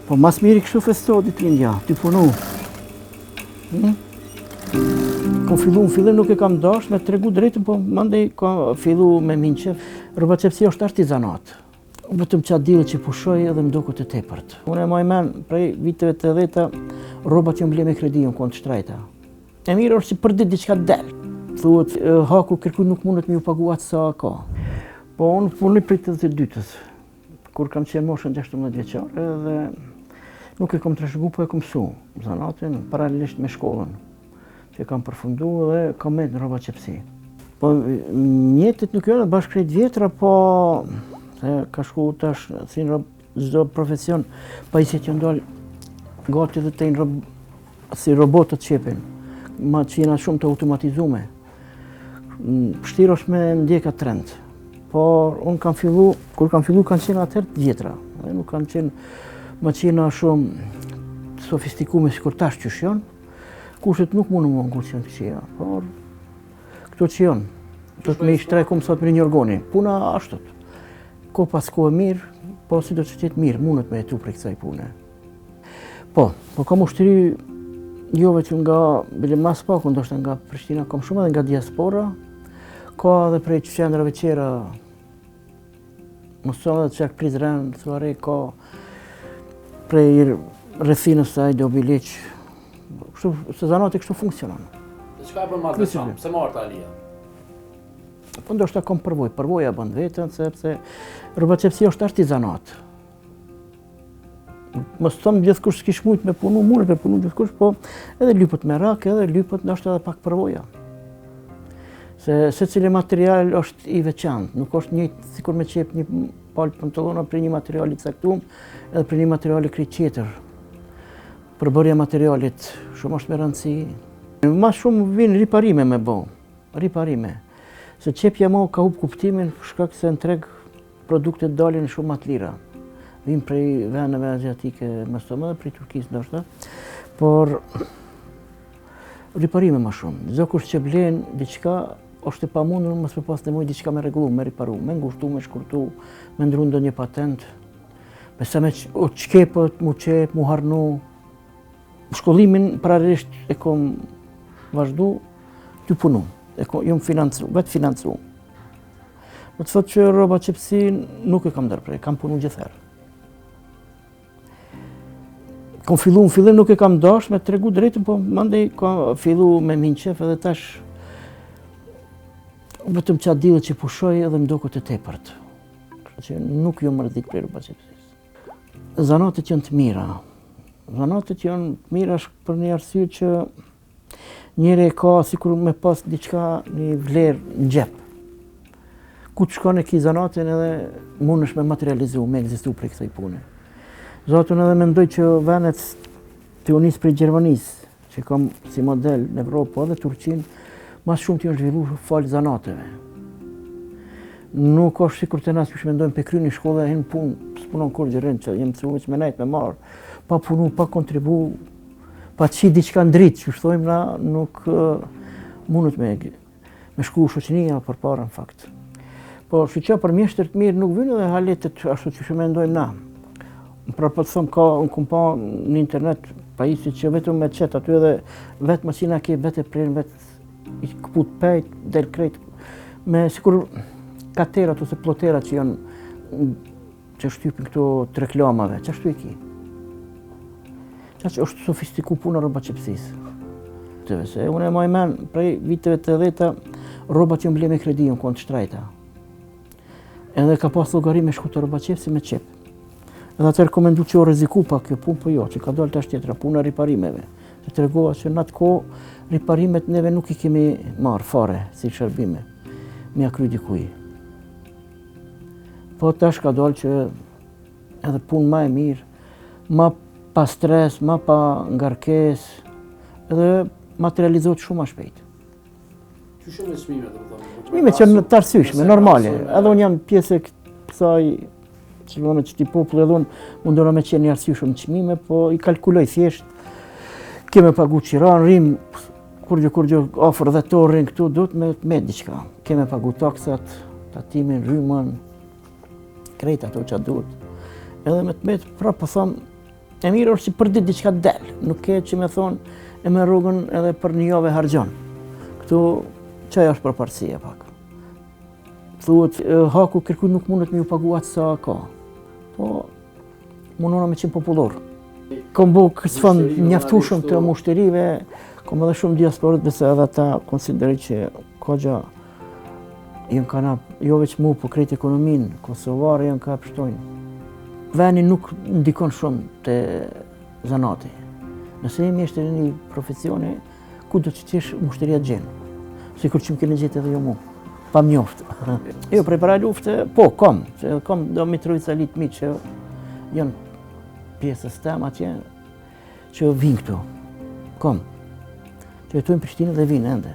Po mas miri kështu festohet ditëlindja, ty punu. Kom fillu në fillim nuk e kam dash me tregu drejtën, po mandej ka fillu me minqef. Rrobaqepsia është artizanat. Vetëm që atë dilë që pushoj edhe më duket e tepërt. Unë e maj men prej viteve të 80-ta, rrobat që më ble me kredi në kontë shtrajta. E mirë është që për ditë diçka del. Thuhet haku kërkuj nuk mundet me ju pagu atë sa ka. Po unë punoj prej 82-tës. Kur kam qenë moshën 16 vjeçare dhe nuk e kam trashëgu, po e kam mësu zanatin paralelisht me shkollën që kam përfundu dhe kam met në rrobaqepsi. Po mjetet nuk janë bashkë krejt vjetra, po ka shku tash si në çdo profesion, pajisjet që ndalë gati dhe të si robotët qepin, maqina shumë të automatizume. Vështirë është me ndjeka trend. Por unë kam fillu, kur kam fillu kanë qenë atëherë të vjetra. Nuk kanë qenë maqina shumë sofistikume si kur tash qysh janë. Kushtet nuk mundu më ngur që janë të qeja, por këto që janë. Do të me i shtrajkum sot me një orgoni. Puna ashtot. Ko pas ko e mirë, po si do të qëtë mirë, mundet me jetu prej kësaj pune. Po kam ushtëri jove që nga, bile mas pak, ndoshta nga Prishtina, kam shumë edhe nga diaspora. Ka edhe prej qendrave qera, mëson edhe qak Prizren, thuare, ka prej rrethinës saj do Biliq. Se zanati kështu funksionon. Dhe çka e bën mas veçan? Pse marrë Alia? Po ndoshta kam përvoja bën vetën, sepse rrobaqepsia është artizanat. Mos thom gjithkush s'kish mujt me punu, mundet me punu gjithkush, po edhe lypët me rak, edhe lypët ndoshta edhe pak përvoja. Se cili material është i veçantë, nuk është njëjtë sikur me qep një palë pantallona për një material i caktuar edhe për një material krejt tjetër. Përbërja materialit shumë është me rëndësi. Ma shumë vinë riparime me bo, riparime. Se qepja mo ka hup kuptimin shkak se në treg produktet dalin shumë më të lira. Vinë prej vendeve aziatike më stëmë dhe prej Turkisë ndoshta, por riparime ma shumë. Çdo kush që blen diçka është e pamundur mos me pas nevojë diçka me rregullu, me riparu, me ngushtu, me shkurtu, me ndru ndonjë patent. Me sa me qepët, mu qep, mu harnu. Shkollimin paralelisht e kom vazhdu të punu, jom financu, vetë financu. Do të thotë që rrobaqepsi nuk e kam ndërprej, kam punu gjithherë. Kom fillu në fillim nuk e kam dash me tregu drejtën, po mandej ka fillu me minqef edhe tash vetëm që atë dilë që pushoj edhe më duket e tepërt. Që nuk jo mërdit prej rrobaqepsisë. Zanatet janë të mira. Zanatet janë të mira për një arsye që njëri ka sikur me pas diçka një vlerë në xhep. Ku të shkon e ki zanatin edhe mundesh me materializu, me ekzistu prej kësaj pune. Zotën edhe mendoj që venet të unis prej Gjermanisë, që kam si model në Evropë edhe Turqinë, mas shumë të janë zhvillu falë zanateve. Nuk është sikur të nas që mendojmë pe kry një shkollë e hinë punë, s'punon kur gjërin që jemë të që me nejtë me marë, pa punu, pa kontribu, pa qi diçka ndritë, që shtojmë na, nuk mundet me shku shoqënia për para në fakt. Po shqyqa për mjeshtër të mirë nuk vynë edhe haletet ashtu që mendojmë na. Pra po të thëmë ka në kumpa në internet pajisit që vetëm me qetë aty edhe vetë masina ke vetë e prejnë, vetë i këput pejt, del krejt, me sikur katerat ose ploterat që janë që shtypin këto të reklamave, që ashtu e ki. Që është sofistiku puna rrobaqepsisë. Unë e maj men prej viteve të 80-ta rrobat që më ble me kredi në kontë shtrajta. Edhe ka pas llogari me shku të rrobaqepsi me qep. Edhe atëherë komendu që o reziku pa kjo punë, po jo, që ka dalë tash tjetra, puna riparimeve. Që të regova që në atë ko riparimet neve nuk i kemi marë fare si shërbime, me akry dikuj. Po tash ka dalë që edhe punë ma e mirë, ma pa stres, ma pa ngarkes, edhe materializohet shumë ma shpejt. Që shumë e çmimet, do të thonë? Çmimet që në të arsyeshme, normale. Edhe unë jam pjesë e kësaj që ti popull edhe unë mundona me qenë një arsyeshëm çmime, po i kalkuloj thjesht. Keme pagu qiran, rrim, kur gjë ofër dhe to rrim këtu, do të me diçka. Keme pagu taksat, tatimin, rrymën, krejt ato që duhet. Edhe me të metë, pra po thamë, E mirë është që për ditë diçka del, nuk ke që me thonë e me rrugën edhe për një javë hargjon. Këtu çaj është përparësia pak. Thuhet haku kërkuj nuk mundet me ju pagu atë sa ka. Po mundona me qenë popullor. Kom bu këtë fond njaftueshëm të mushterive, kom edhe shumë diasporët besë edhe ata konsideroj që kogja janë kana jo veç mu po krejt ekonominë, kosovarë janë ka pështojnë. Veni nuk ndikon shumë të zanati. Nëse jemi është një profesioni, ku do që qesh mushteria të gjenë. Sikur që më kene gjetë edhe jo mu, pa mjoftë. Jo, prej para lufte, po, kom do Mitrovica litë mi që janë pjesës tem atje, që vinë këtu. Kom. Që jetojnë Prishtinë dhe vinë ende.